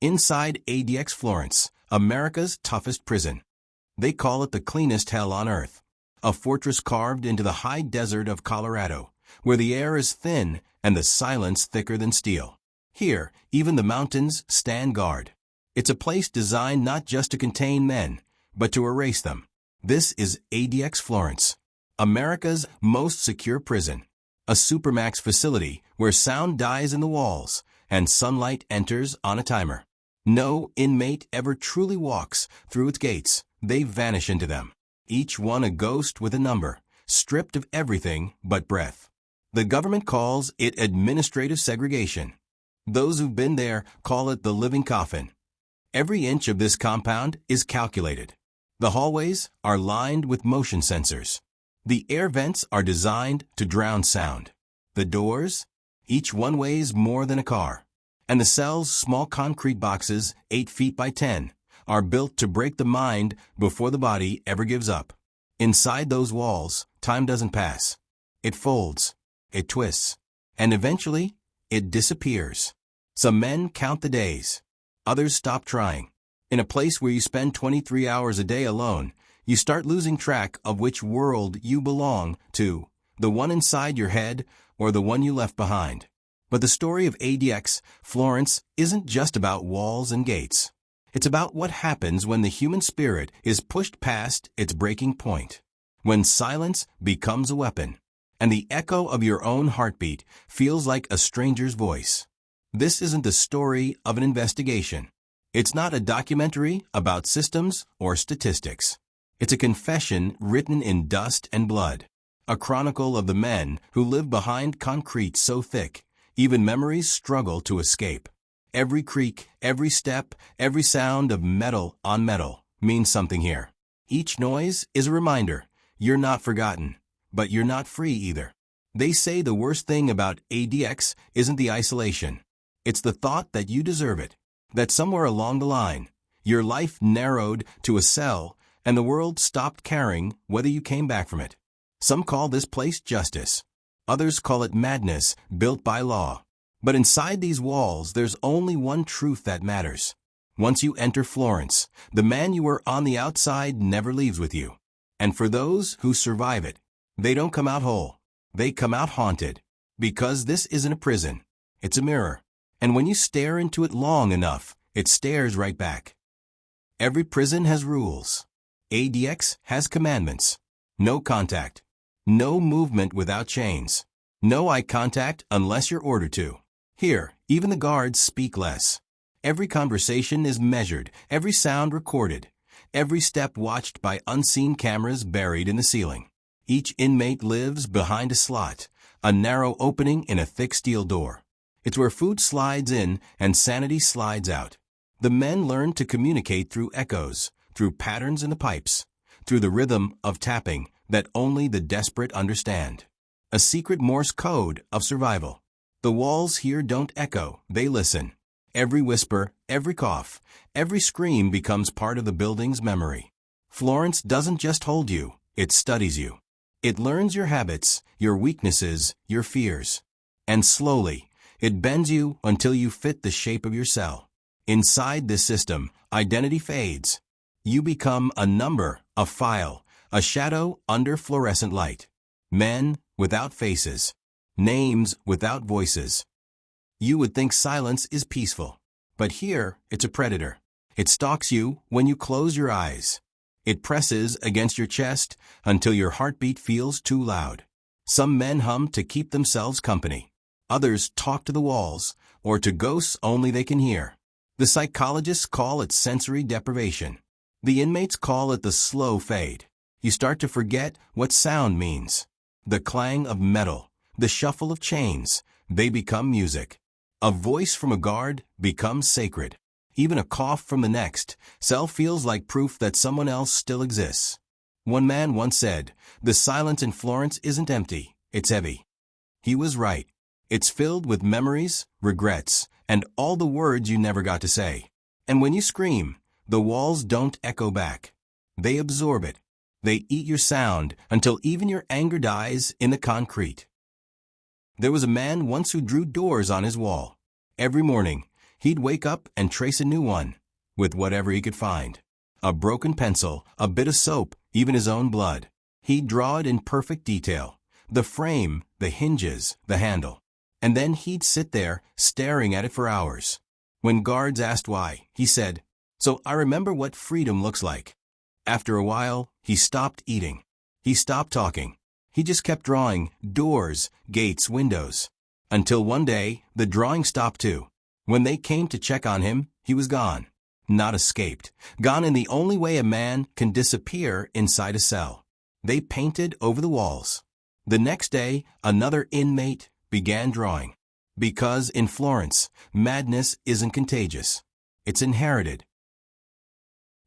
Inside ADX Florence, America's toughest prison. They call it the cleanest hell on earth. A fortress carved into the high desert of Colorado, where the air is thin and the silence thicker than steel. Here, even the mountains stand guard. It's a place designed not just to contain men, but to erase them. This is ADX Florence, America's most secure prison. A supermax facility where sound dies in the walls and sunlight enters on a timer. No inmate ever truly walks through its gates. They vanish into them. Each one a ghost with a number, stripped of everything but breath. The government calls it administrative segregation. Those who've been there call it the living coffin. Every inch of this compound is calculated. The hallways are lined with motion sensors. The air vents are designed to drown sound. The doors, each one weighs more than a car. And the cells, small concrete boxes, 8 feet by 10, are built to break the mind before the body ever gives up. Inside those walls, time doesn't pass. It folds, it twists, and eventually, it disappears. Some men count the days. Others stop trying. In a place where you spend 23 hours a day alone, you start losing track of which world you belong to, the one inside your head or the one you left behind. But the story of ADX Florence isn't just about walls and gates. It's about what happens when the human spirit is pushed past its breaking point, when silence becomes a weapon, and the echo of your own heartbeat feels like a stranger's voice. This isn't the story of an investigation. It's not a documentary about systems or statistics. It's a confession written in dust and blood, a chronicle of the men who live behind concrete so thick, even memories struggle to escape. Every creak, every step, every sound of metal on metal means something here. Each noise is a reminder, you're not forgotten, but you're not free either. They say the worst thing about ADX isn't the isolation. It's the thought that you deserve it, that somewhere along the line, your life narrowed to a cell and the world stopped caring whether you came back from it. Some call this place justice. Others call it madness built by law. But inside these walls, there's only one truth that matters. Once you enter Florence, the man you were on the outside never leaves with you. And for those who survive it, they don't come out whole. They come out haunted. Because this isn't a prison. It's a mirror. And when you stare into it long enough, it stares right back. Every prison has rules. ADX has commandments. No contact. No movement without chains. No eye contact unless you're ordered to. Here, even the guards speak less. Every conversation is measured, every sound recorded, every step watched by unseen cameras buried in the ceiling. Each inmate lives behind a slot, a narrow opening in a thick steel door. It's where food slides in and sanity slides out. The men learn to communicate through echoes, through patterns in the pipes, through the rhythm of tapping that only the desperate understand. A secret Morse code of survival. The walls here don't echo, they listen. Every whisper, every cough, every scream becomes part of the building's memory. Florence doesn't just hold you, it studies you. It learns your habits, your weaknesses, your fears. And slowly, it bends you until you fit the shape of your cell. Inside this system, identity fades. You become a number, a file, a shadow under fluorescent light. Men without faces. Names without voices. You would think silence is peaceful. But here, it's a predator. It stalks you when you close your eyes. It presses against your chest until your heartbeat feels too loud. Some men hum to keep themselves company. Others talk to the walls, or to ghosts only they can hear. The psychologists call it sensory deprivation. The inmates call it the slow fade. You start to forget what sound means. The clang of metal, the shuffle of chains, they become music. A voice from a guard becomes sacred. Even a cough from the next cell feels like proof that someone else still exists. One man once said, "The silence in Florence isn't empty, it's heavy." He was right. It's filled with memories, regrets, and all the words you never got to say. And when you scream, the walls don't echo back. They absorb it. They eat your sound until even your anger dies in the concrete. There was a man once who drew doors on his wall. Every morning, He'd wake up and trace a new one, with whatever he could find. A broken pencil, a bit of soap, even his own blood. He'd draw it in perfect detail. The frame, the hinges, the handle. And then he'd sit there, staring at it for hours. When guards asked why, he said, "So I remember what freedom looks like." After a while, he stopped eating. He stopped talking. He just kept drawing doors, gates, windows. Until one day, the drawing stopped too. When they came to check on him, he was gone. Not escaped. Gone in the only way a man can disappear inside a cell. They painted over the walls. The next day, another inmate began drawing. Because in Florence, madness isn't contagious. It's inherited.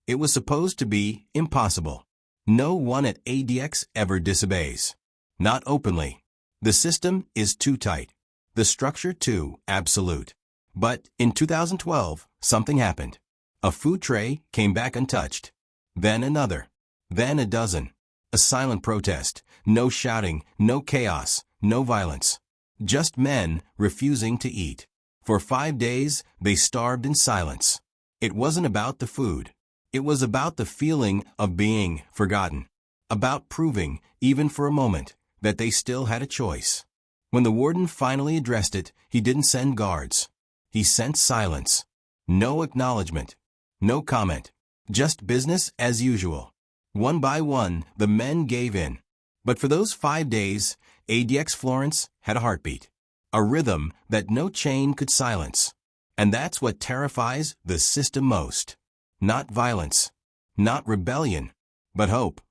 It was supposed to be impossible. No one at ADX ever disobeys. Not openly. The system is too tight. The structure too absolute. But in 2012, something happened. A food tray came back untouched. Then another. Then a dozen. A silent protest. No shouting, no chaos, no violence. Just men refusing to eat. For 5 days, they starved in silence. It wasn't about the food. It was about the feeling of being forgotten. About proving, even for a moment, that they still had a choice. When the warden finally addressed it, he didn't send guards. He sent silence. No acknowledgement. No comment. Just business as usual. One by one, the men gave in. But for those 5 days, ADX Florence had a heartbeat. A rhythm that no chain could silence. And that's what terrifies the system most. Not violence. Not rebellion. But hope.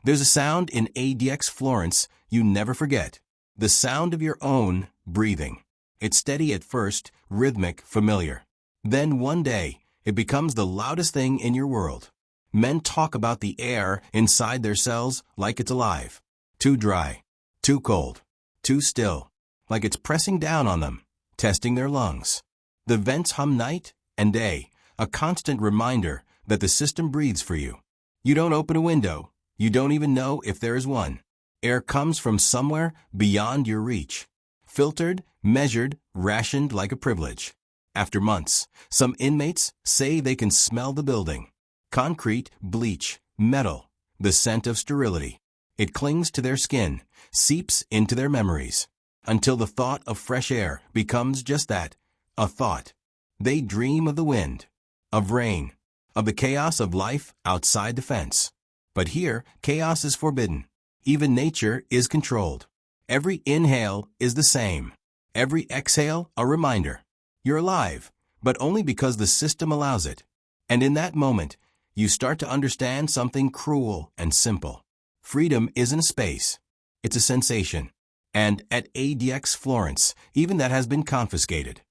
There's a sound in ADX Florence you never forget. The sound of your own breathing. It's steady at first, rhythmic, familiar. Then one day, it becomes the loudest thing in your world. Men talk about the air inside their cells like it's alive. Too dry. Too cold. Too still. Like it's pressing down on them, testing their lungs. The vents hum night and day, a constant reminder that the system breathes for you. You don't open a window. You don't even know if there is one. Air comes from somewhere beyond your reach. Filtered, measured, rationed like a privilege. After months, some inmates say they can smell the building. Concrete, bleach, metal, the scent of sterility. It clings to their skin, seeps into their memories, until the thought of fresh air becomes just that, a thought. They dream of the wind, of rain, of the chaos of life outside the fence. But here, chaos is forbidden. Even nature is controlled. Every inhale is the same. Every exhale a reminder. You're alive, but only because the system allows it. And in that moment, you start to understand something cruel and simple. Freedom isn't a space. It's a sensation. And at ADX Florence, even that has been confiscated.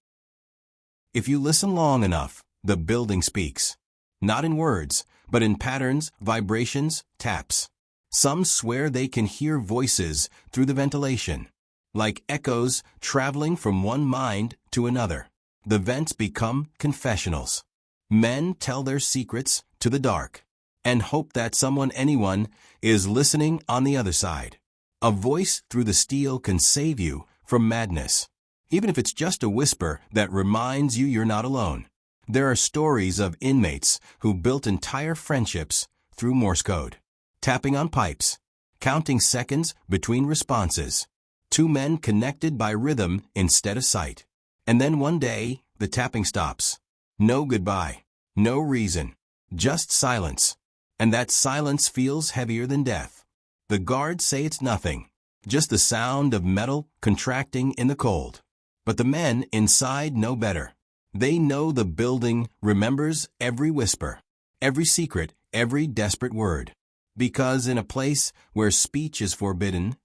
If you listen long enough, the building speaks. Not in words, but in patterns, vibrations, taps. Some swear they can hear voices through the ventilation, like echoes traveling from one mind to another. The vents become confessionals. Men tell their secrets to the dark and hope that anyone is listening on the other side. A voice through the steel can save you from madness, even if it's just a whisper that reminds you you're not alone. There are stories of inmates who built entire friendships through Morse code, tapping on pipes, counting seconds between responses. Two men connected by rhythm instead of sight. And then one day, the tapping stops. No goodbye. No reason. Just silence. And that silence feels heavier than death. The guards say it's nothing. Just the sound of metal contracting in the cold. But the men inside know better. They know the building remembers every whisper, every secret, every desperate word. Because in a place where speech is forbidden,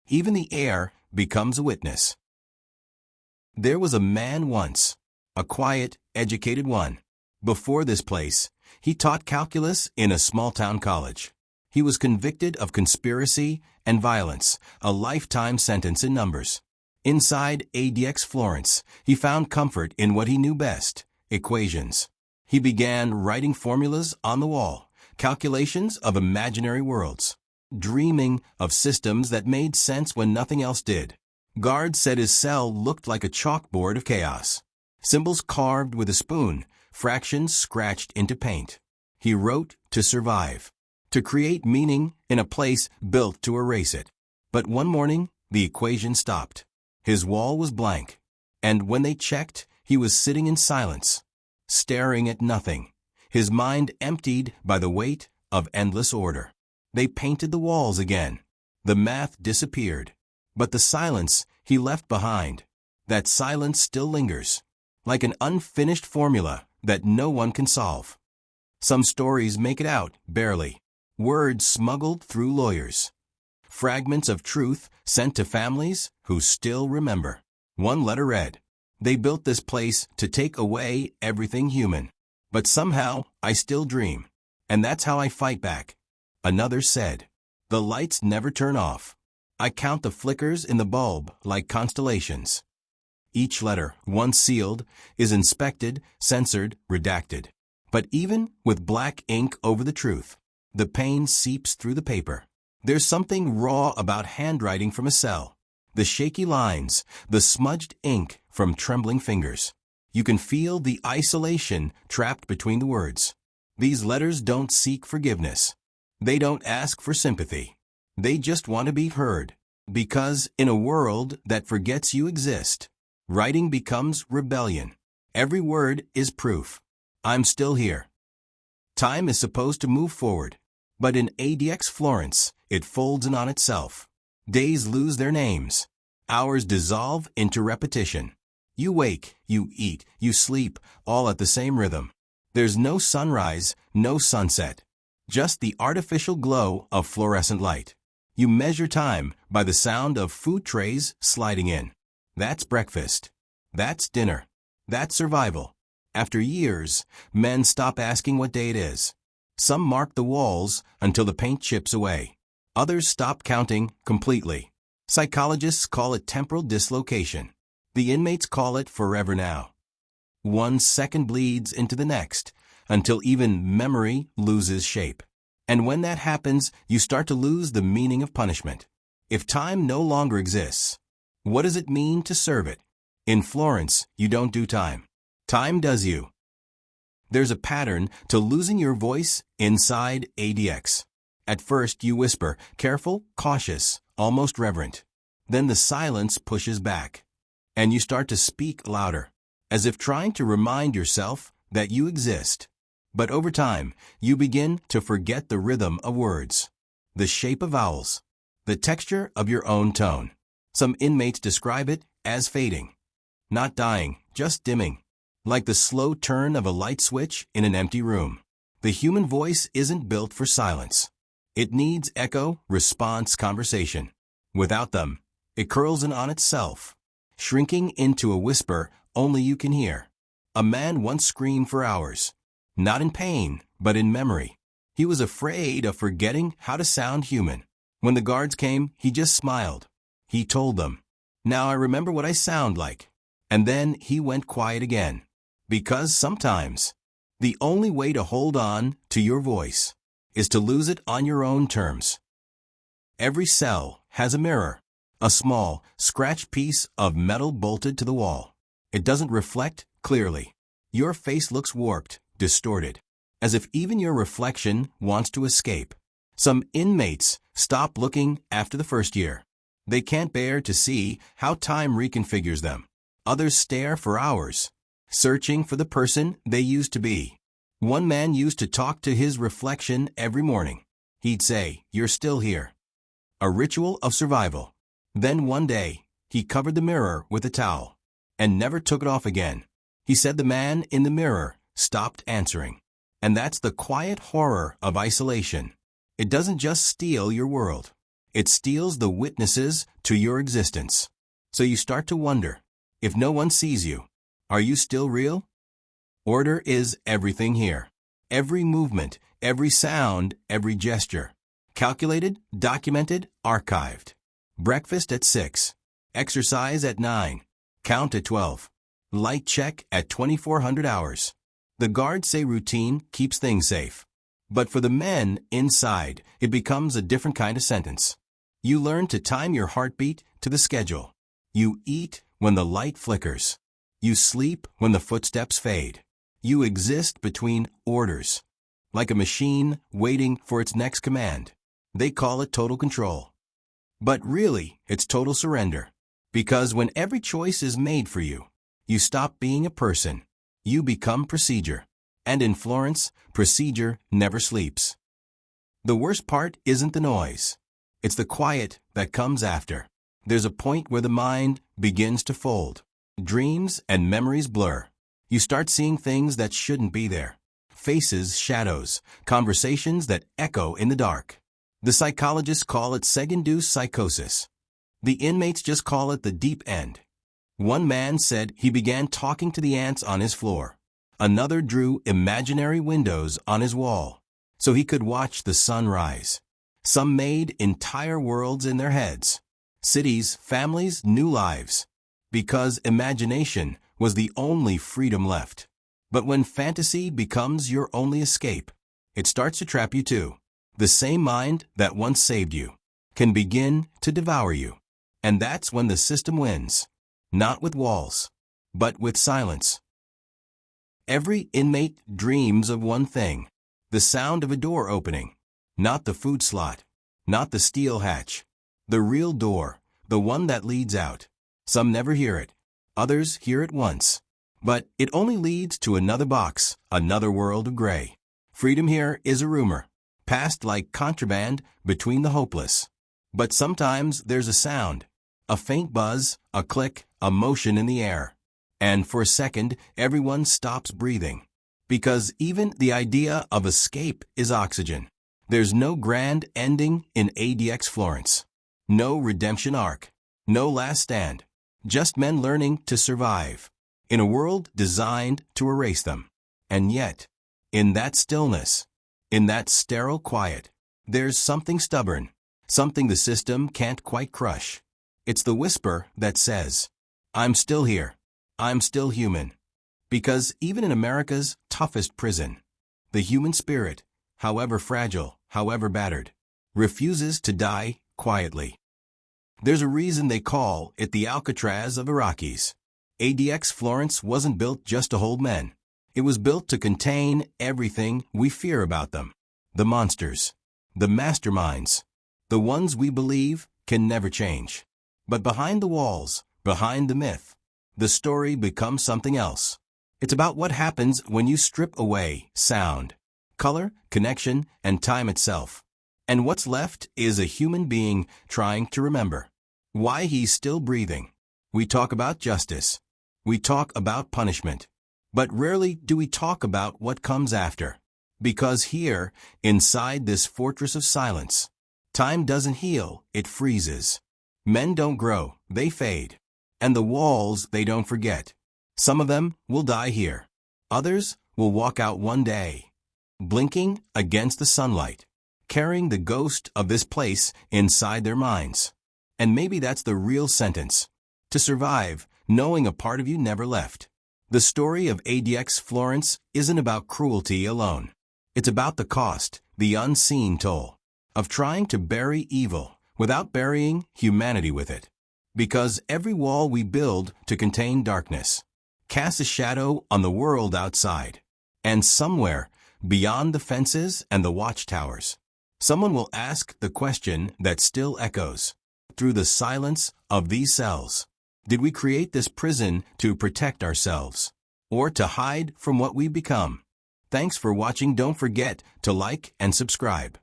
even the air becomes a witness. There was a man once, a quiet, educated one. Before this place, he taught calculus in a small-town college. He was convicted of conspiracy and violence, a lifetime sentence in numbers. Inside ADX Florence, he found comfort in what he knew best, equations. He began writing formulas on the wall, calculations of imaginary worlds, dreaming of systems that made sense when nothing else did. Guards said his cell looked like a chalkboard of chaos. Symbols carved with a spoon, fractions scratched into paint. He wrote to survive, to create meaning in a place built to erase it. But one morning, the equation stopped. His wall was blank. And when they checked, he was sitting in silence, staring at nothing, his mind emptied by the weight of endless order. They painted the walls again. The math disappeared. But the silence he left behind, that silence still lingers, like an unfinished formula that no one can solve. Some stories make it out, barely. Words smuggled through lawyers. Fragments of truth sent to families who still remember. One letter read, "They built this place to take away everything human. But somehow I still dream. And that's how I fight back." Another said, "The lights never turn off. I count the flickers in the bulb like constellations." Each letter, once sealed, is inspected, censored, redacted. But even with black ink over the truth, the pain seeps through the paper. There's something raw about handwriting from a cell. The shaky lines, the smudged ink from trembling fingers. You can feel the isolation trapped between the words. These letters don't seek forgiveness. They don't ask for sympathy. They just want to be heard. Because in a world that forgets you exist, writing becomes rebellion. Every word is proof. I'm still here. Time is supposed to move forward. But in ADX Florence, it folds in on itself. Days lose their names. Hours dissolve into repetition. You wake, you eat, you sleep, all at the same rhythm. There's no sunrise, no sunset. Just the artificial glow of fluorescent light. You measure time by the sound of food trays sliding in. That's breakfast. That's dinner. That's survival. After years, men stop asking what day it is. Some mark the walls until the paint chips away. Others stop counting completely. Psychologists call it temporal dislocation. The inmates call it forever now. 1 second bleeds into the next, until even memory loses shape. And when that happens, you start to lose the meaning of punishment. If time no longer exists, what does it mean to serve it? In Florence, you don't do time. Time does you. There's a pattern to losing your voice inside ADX. At first, you whisper, careful, cautious, almost reverent. Then the silence pushes back, and you start to speak louder, as if trying to remind yourself that you exist. But over time, you begin to forget the rhythm of words, the shape of vowels, the texture of your own tone. Some inmates describe it as fading. Not dying, just dimming. Like the slow turn of a light switch in an empty room. The human voice isn't built for silence. It needs echo, response, conversation. Without them, it curls in on itself, shrinking into a whisper only you can hear. A man once screamed for hours, not in pain, but in memory. He was afraid of forgetting how to sound human. When the guards came, he just smiled. He told them, "Now I remember what I sound like." And then he went quiet again. Because sometimes, the only way to hold on to your voice is to lose it on your own terms. Every cell has a mirror, a small, scratched piece of metal bolted to the wall. It doesn't reflect clearly. Your face looks warped, distorted, as if even your reflection wants to escape. Some inmates stop looking after the first year. They can't bear to see how time reconfigures them. Others stare for hours, searching for the person they used to be. One man used to talk to his reflection every morning. He'd say, "You're still here." A ritual of survival. Then one day, he covered the mirror with a towel and never took it off again. He said the man in the mirror stopped answering. And that's the quiet horror of isolation. It doesn't just steal your world. It steals the witnesses to your existence. So you start to wonder, if no one sees you, are you still real? Order is everything here. Every movement, every sound, every gesture. Calculated, documented, archived. Breakfast at 6. Exercise at 9. Count at 12. Light check at 2400 hours. The guards say routine keeps things safe. But for the men inside, it becomes a different kind of sentence. You learn to time your heartbeat to the schedule. You eat when the light flickers. You sleep when the footsteps fade. You exist between orders, like a machine waiting for its next command. They call it total control. But really, it's total surrender. Because when every choice is made for you, you stop being a person. You become procedure. And in Florence, procedure never sleeps. The worst part isn't the noise. It's the quiet that comes after. There's a point where the mind begins to fold. Dreams and memories blur. You start seeing things that shouldn't be there. Faces, shadows, conversations that echo in the dark. The psychologists call it second-dose psychosis. The inmates just call it the deep end. One man said he began talking to the ants on his floor. Another drew imaginary windows on his wall, so he could watch the sun rise. Some made entire worlds in their heads. Cities, families, new lives. Because imagination was the only freedom left. But when fantasy becomes your only escape, it starts to trap you too. The same mind that once saved you can begin to devour you. And that's when the system wins. Not with walls, but with silence. Every inmate dreams of one thing. The sound of a door opening. Not the food slot. Not the steel hatch. The real door. The one that leads out. Some never hear it. Others hear it once. But it only leads to another box, another world of gray. Freedom here is a rumor, passed like contraband between the hopeless. But sometimes there's a sound, a faint buzz, a click, a motion in the air. And for a second, everyone stops breathing. Because even the idea of escape is oxygen. There's no grand ending in ADX Florence. No redemption arc. No last stand. Just men learning to survive. In a world designed to erase them. And yet, in that stillness, in that sterile quiet, there's something stubborn, something the system can't quite crush. It's the whisper that says, I'm still here. I'm still human. Because even in America's toughest prison, the human spirit, however fragile, however battered, refuses to die quietly. There's a reason they call it the Alcatraz of the Rockies. ADX Florence wasn't built just to hold men. It was built to contain everything we fear about them. The monsters, the masterminds, the ones we believe can never change. But behind the walls, behind the myth, the story becomes something else. It's about what happens when you strip away sound, color, connection, and time itself. And what's left is a human being trying to remember why he's still breathing. We talk about justice. We talk about punishment. But rarely do we talk about what comes after. Because here, inside this fortress of silence, time doesn't heal, it freezes. Men don't grow, they fade. And the walls they don't forget. Some of them will die here. Others will walk out one day, blinking against the sunlight, carrying the ghost of this place inside their minds. And maybe that's the real sentence. To survive, knowing a part of you never left. The story of ADX Florence isn't about cruelty alone. It's about the cost, the unseen toll, of trying to bury evil without burying humanity with it. Because every wall we build to contain darkness casts a shadow on the world outside. And somewhere, beyond the fences and the watchtowers, someone will ask the question that still echoes through the silence of these cells. Did we create this prison to protect ourselves, or to hide from what we've become? Thanks for watching. Don't forget to like and subscribe.